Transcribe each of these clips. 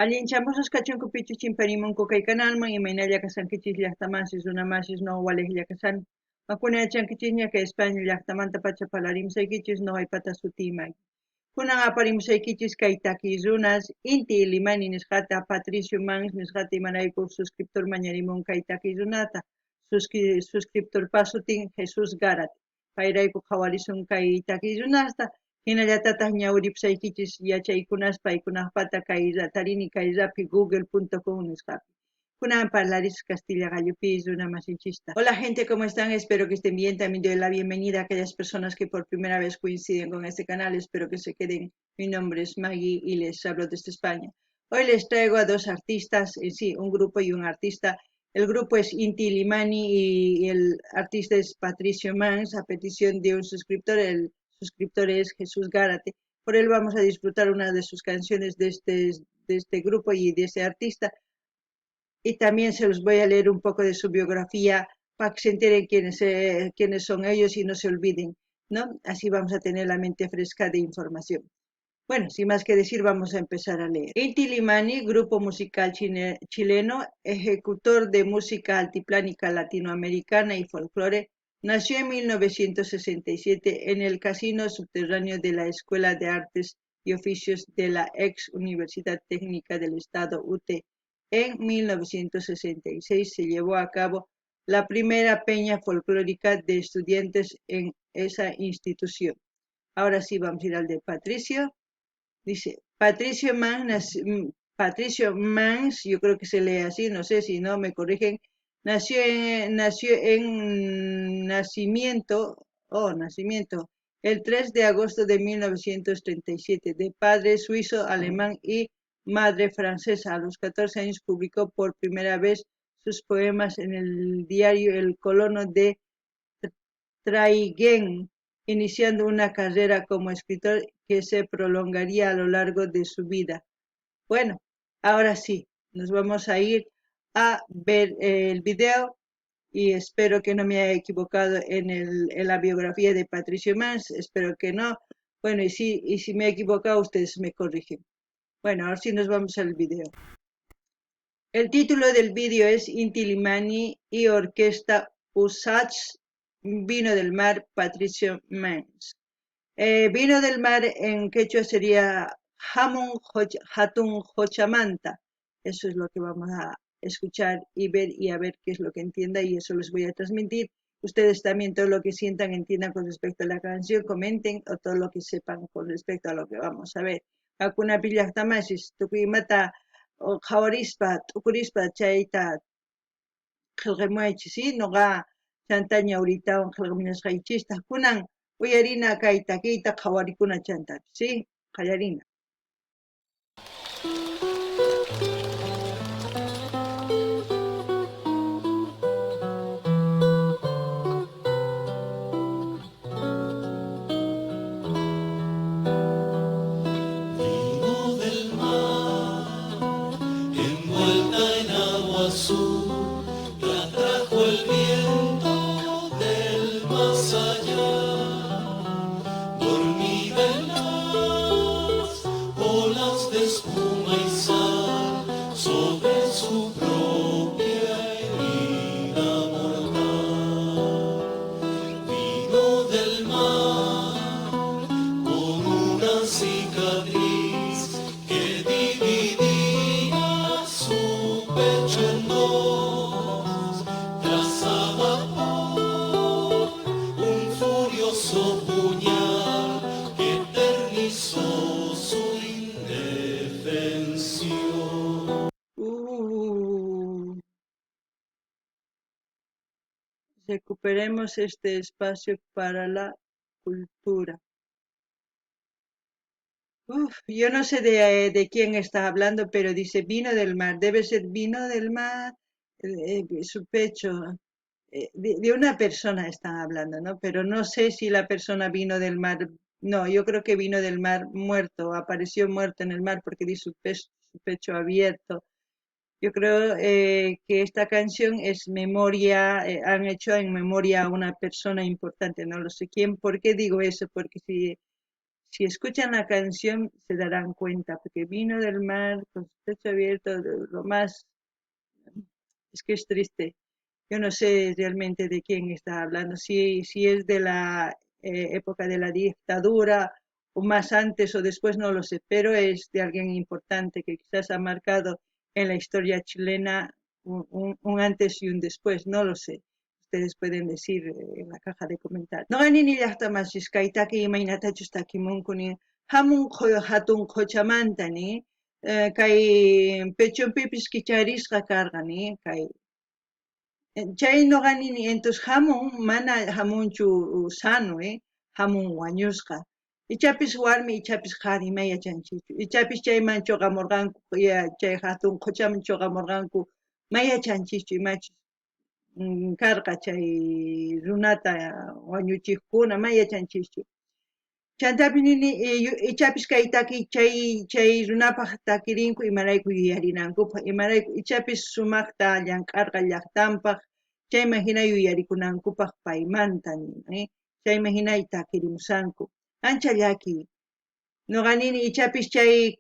Allinchamusas kachunkupichu chimparimunku kay kanalman imaynalla kasankichis llaqtamasis runamasis ñawwalej llakasan makunayachankichikña kay España llaqtamanta pacha palarimsaykichis noqaypata sutiymay. Kunan aparimusaykichis kay takiy runas Inti Illimani nisqata Patricio Mans nisqata imanayku suscriptor mañarimun kay takiy runata suscriptor pasutin Jesús Garate payrayku qhawarisun kay takiy runasta hinallatataq ñawripusaykichis yachaykunas paykunaqpata kay tarini kay rapi google.com nisqapi. Kunan parlaris Castilla Gallopi runa masinchista. Hola gente, ¿cómo están? Espero que estén bien. También doy la bienvenida a aquellas personas que por primera vez coinciden con este canal. Espero que se queden. Mi nombre es Maggie y les hablo desde España. Hoy les traigo a dos artistas, sí, un grupo y un artista. El grupo es Inti Limani y el artista es Patricio Mans, a petición de un suscriptor. El suscriptor es Jesús Gárate. Por él vamos a disfrutar una de sus canciones de este grupo y de este artista. Y también se los voy a leer un poco de su biografía para que se enteren quiénes son ellos y no se olviden, ¿no? Así vamos a tener la mente fresca de información. Bueno, sin más que decir, vamos a empezar a leer. Inti Limani, grupo musical chileno, ejecutor de música altiplánica latinoamericana y folclore, nació en 1967 en el casino subterráneo de la Escuela de Artes y Oficios de la ex Universidad Técnica del Estado UT. En 1966 se llevó a cabo la primera peña folclórica de estudiantes en esa institución. Ahora sí vamos a ir al de Patricio. Dice, Patricio Mans, yo creo que se lee así, no sé si no me corrigen, nació en nacimiento, el 3 de agosto de 1937, de padre suizo, alemán y madre francesa. A los 14 años publicó por primera vez sus poemas en el diario El Colono de Traiguén, iniciando una carrera como escritor que se prolongaría a lo largo de su vida. Bueno, ahora sí, nos vamos a ir a ver el video y espero que no me haya equivocado en la biografía de Patricio Mans, espero que no. Bueno, y si me he equivocado, ustedes me corrigen. Bueno, ahora sí nos vamos al video. El título del vídeo es Inti Illimani y Orquesta Usach Vino del Mar, Patricio Mans. Vino del mar en quechua sería Hamun Hatun Hochamanta. Eso es lo que vamos a escuchar y ver y a ver qué es lo que entienda y eso les voy a transmitir. Ustedes también todo lo que sientan, entiendan con respecto a la canción, comenten o todo lo que sepan con respecto a lo que vamos a ver. Hakuna pillaqtamasis tukimata o jawarispa tukurispa chayta qillqamuaychis, ¿sí? Noqa chantaña ahorita qillqamunasqaychista kunan uyarina kay takiyta qhawarikuna chantapi, ¿sí? Qallarina. Vino del mar, envuelta en agua azul, la trajo el viento del más allá, dormida en las olas de espuma y sal, sobre su propia herida mortal. Vino del mar con una cicatriz que dividía su pecho en dos, trazada por un furioso puñal que eternizó su indefensión. Recuperemos este espacio para la cultura. Yo no sé de quién está hablando, pero dice vino del mar. Debe ser vino del mar, su pecho. De una persona están hablando, ¿no? Pero no sé si la persona vino del mar. No, yo creo que vino del mar muerto, apareció muerto en el mar porque dice su pecho abierto. Yo creo que esta canción es memoria, han hecho en memoria a una persona importante, no lo sé quién. ¿Por qué digo eso? Porque Si escuchan la canción se darán cuenta, porque vino del mar con su pecho abierto, lo más, es que es triste. Yo no sé realmente de quién está hablando, si es de la época de la dictadura o más antes o después, no lo sé, pero es de alguien importante que quizás ha marcado en la historia chilena un antes y un después, no lo sé. Ustedes pueden decir en la caja de comentarios. No ganin llaqtamasis kaytaki imaynatachus takimunkuni hamun hatun qochamantani kay pechonpipis kicharisqa karqani kay chay noqanini entonces hamun mana hamunchu sano, hamun wañusqa. Ichapis warmi, ichapis qhari ima yachanchichu. Ichapis chayman chuqamurqanku, chay hatun quchaman chuqamurqanku, ma yachanchichu imachus karqa chay runata wañuchiqkuna, ma yachanchichu. Chantapi nini ichapis kay chay runapaq takirinku imarayku yuyarinankupak, imarayku ichapis sumaqta llamk'arqa llaqtanpaq, chayman hina yuyarikunankupaq paymanta nini, chayman hina takirimusanku. Ancha llaki. Nuqanini ichapis chay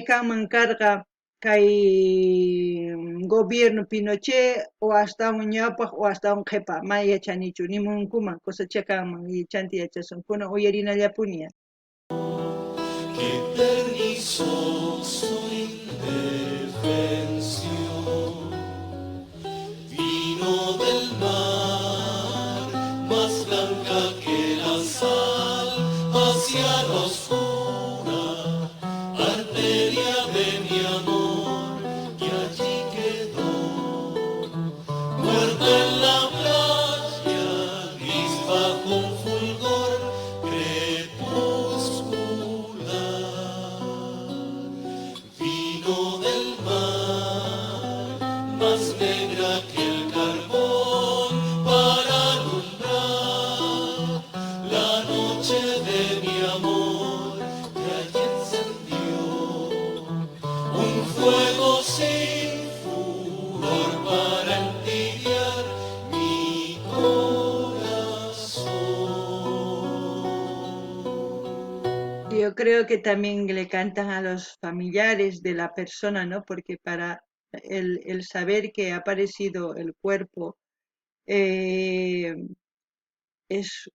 kanman karqa kay gobierno Pinochet o astawan ñawpaq o astawan qhipa ma yachanichu nimunkuman cosechakanman chanti yachasunkuna uyarinallapuña. que eternizó su indefensión. Vino del mar, más blanca que la sal, hacia la oscura arteria de mi amor, que allí quedó, muerta en la playa, gris bajo un fulgor crepuscular. Vino del mar, más negra que el carbón, para alumbrar la noche de mi amor, que allí encendió un fuego sin furor para entibiar mi corazón. Yo creo que también le cantan a los familiares de la persona, ¿no? Porque para el saber que ha aparecido el cuerpo eh, es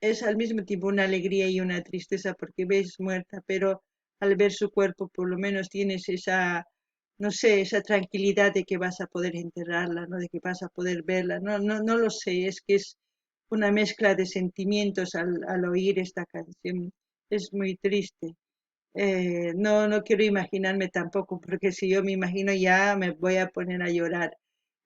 es al mismo tiempo una alegría y una tristeza porque ves muerta, pero al ver su cuerpo por lo menos tienes esa, no sé, esa tranquilidad de que vas a poder enterrarla, ¿no? De que vas a poder verla. No lo sé, es que es una mezcla de sentimientos al oír esta canción. Es muy triste. No quiero imaginarme tampoco, porque si yo me imagino ya me voy a poner a llorar.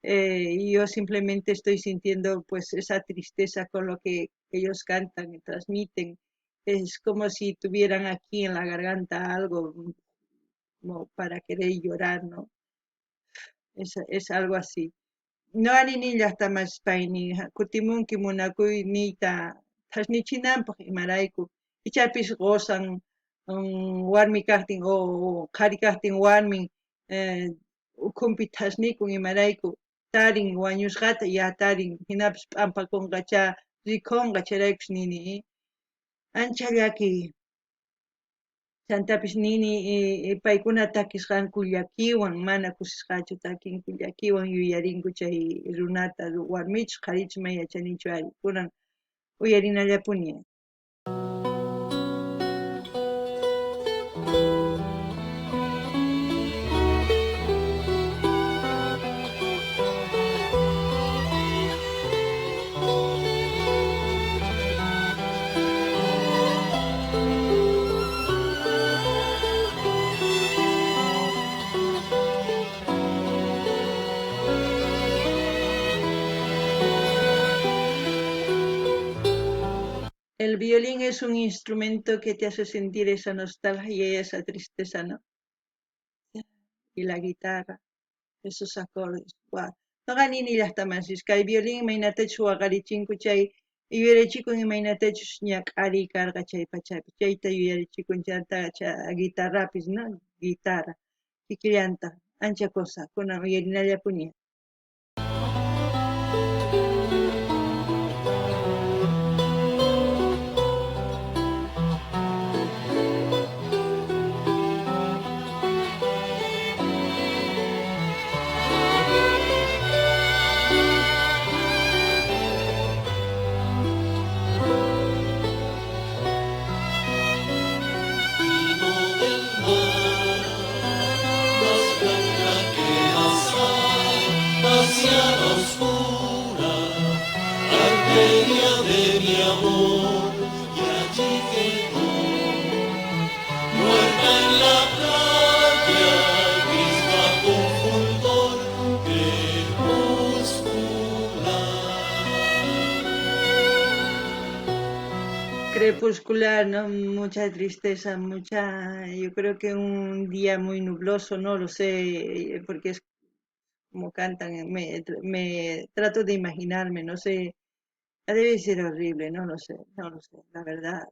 Y yo simplemente estoy sintiendo pues esa tristeza con lo que ellos cantan y transmiten. Es como si tuvieran aquí en la garganta algo como para querer llorar, ¿no? Es algo así. No hay ni ya está más paini, kutimunki munakuy nita, tasnichinampa imaraiku, ichapis gozan, warmi kastin o qhari kastin warmi, ukumpi tasnikun imaraiku, tarin wañusqata ya tarin, hinapis p'ampakunqacha, rikhunqa chayraykus nini, ancha llaki, chantapis nini paykuna takisqanku llakiwan mana kusisqachu takinku llakiwan yuyarinku chay runata warmichus qharichus may yachanichu ari kunan uyarinallapuni. El violín es un instrumento que te hace sentir esa nostalgia y esa tristeza, ¿no? Y la guitarra, esos acordes, wow. No ganini llaqta masis, kay violín imaynatachus waqarichinku chay yuyarichikun imaynatachus ñak'ari karqa chay pachapi, chayta yuyarichikun chanta guitarrapis, ¿no? Guitarra, kikillanta, ancha cosa, kunan uyarinallapuni. crepuscular, ¿no? Mucha tristeza, yo creo que un día muy nubloso, no lo sé, porque es como cantan, me trato de imaginarme, no sé, debe ser horrible, no lo sé, la verdad.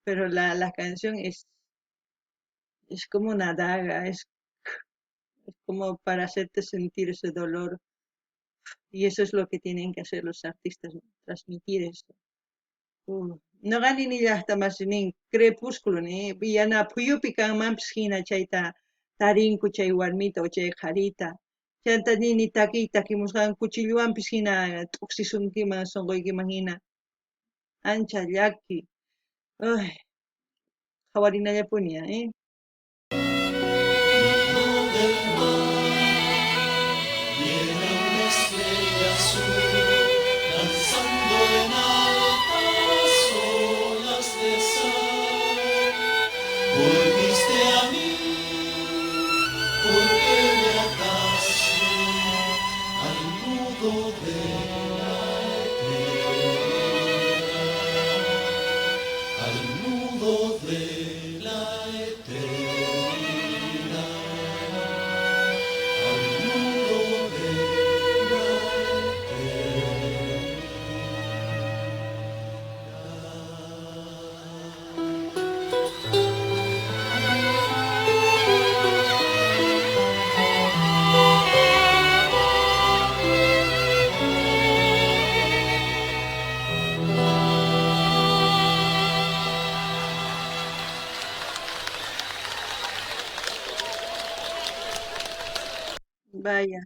Pero la canción es como una daga, es como para hacerte sentir ese dolor, y eso es lo que tienen que hacer los artistas, ¿no? Transmitir eso. No gani ni hasta más ni crepúsculo ni yana puyupi kanmanpis hina chayta tarinku chay warmita o chay qarita chanta nini takimusqan kuchilluwanpis hina t'uqsisunkiman sunquykiman hina ancha llaki ay qhawarinallapuni Nido del mar, llena una estrella azul, danzando en altas olas de sal. Volviste a mí, porque me ataste al nudo de la eternidad, al nudo de la eternidad, al nudo de la vaya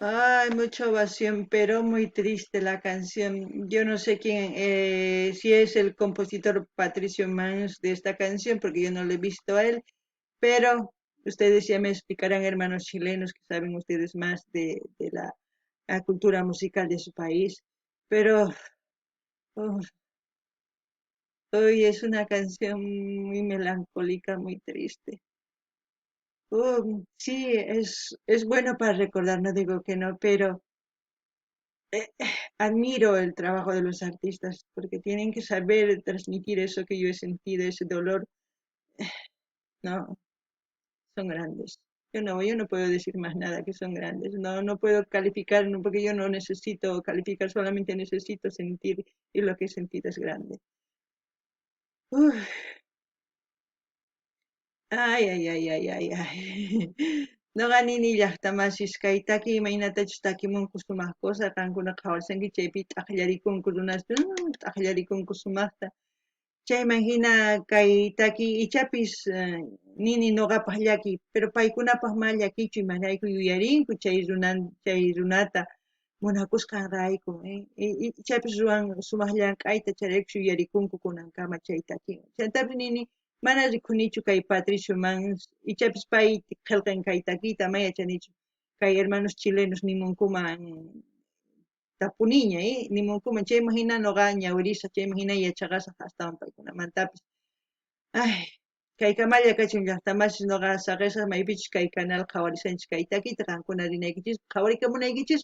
ay mucha ovación pero muy triste la canción yo no sé quién si es el compositor Patricio Mans de esta canción porque yo no lo he visto a él. Pero ustedes ya me explicarán, hermanos chilenos, que saben ustedes más de la cultura musical de su país. Pero oh, hoy es una canción muy melancólica, muy triste. Sí, es bueno para recordar, no digo que no, pero admiro el trabajo de los artistas porque tienen que saber transmitir eso que yo he sentido, ese dolor. No, son grandes. Yo no puedo decir más nada que son grandes. No, no puedo calificar, no, porque yo no necesito calificar, solamente necesito sentir y lo que he sentido es grande. Uf, ay, ay, ay, ay, ay, ay. No gani ni llaqtamasis kaytaki imaynatachus takimunku sumaq cosa qankuna qhawarsanki chaypi t'aqllarikunku runaspa t'aqllarikunku sumaqta chayman hina kay taki ichapis nini ñuqapaq llaki pero paykunapaq ma llakichu imarayku yuyarinku chay runata munakusqanrayku ichapis ruwan sumaq llank'ayta charaykchu yuyarikunku kunankama chay takiwan chaytapis nini mana rikhunichu kay Patricio Mans ichapis pay qillqin kay takiyta ama yachanichu kay hermanos chilenos nimunkuman tapuniña nimunkuman chayman hina ñuqa ñawirisaq chayman hina yachaqasaq astawan paykunamantapis ay kaykamalla kachun llaqtamasis ñuqa saqisaq maypichus kay canal qhawarisanchis kay takiyta qankuna rinaykichis qhawarikamunaykichis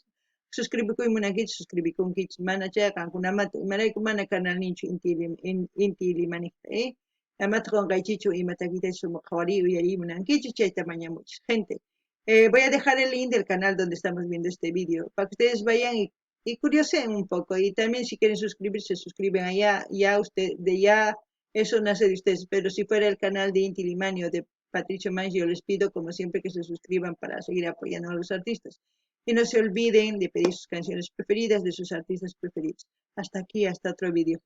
suscribikuymunankichis suscribikunkichis mana chay qankunamanta imarayku mana canal ninchu inti Limanita amata qunqaychichu ima takiytachu qhawari uyarimunankichis chayta mañamuchis gente voy a dejar el link del canal donde estamos viendo este vídeo para que ustedes vayan y curioseen un poco y también si quieren suscribirse, suscriben allá, ya eso nace de ustedes, pero si fuera el canal de Inti Limani o de Patricio Manz, yo les pido como siempre que se suscriban para seguir apoyando a los artistas. Y no se olviden de pedir sus canciones preferidas de sus artistas preferidos. Hasta aquí, hasta otro vídeo.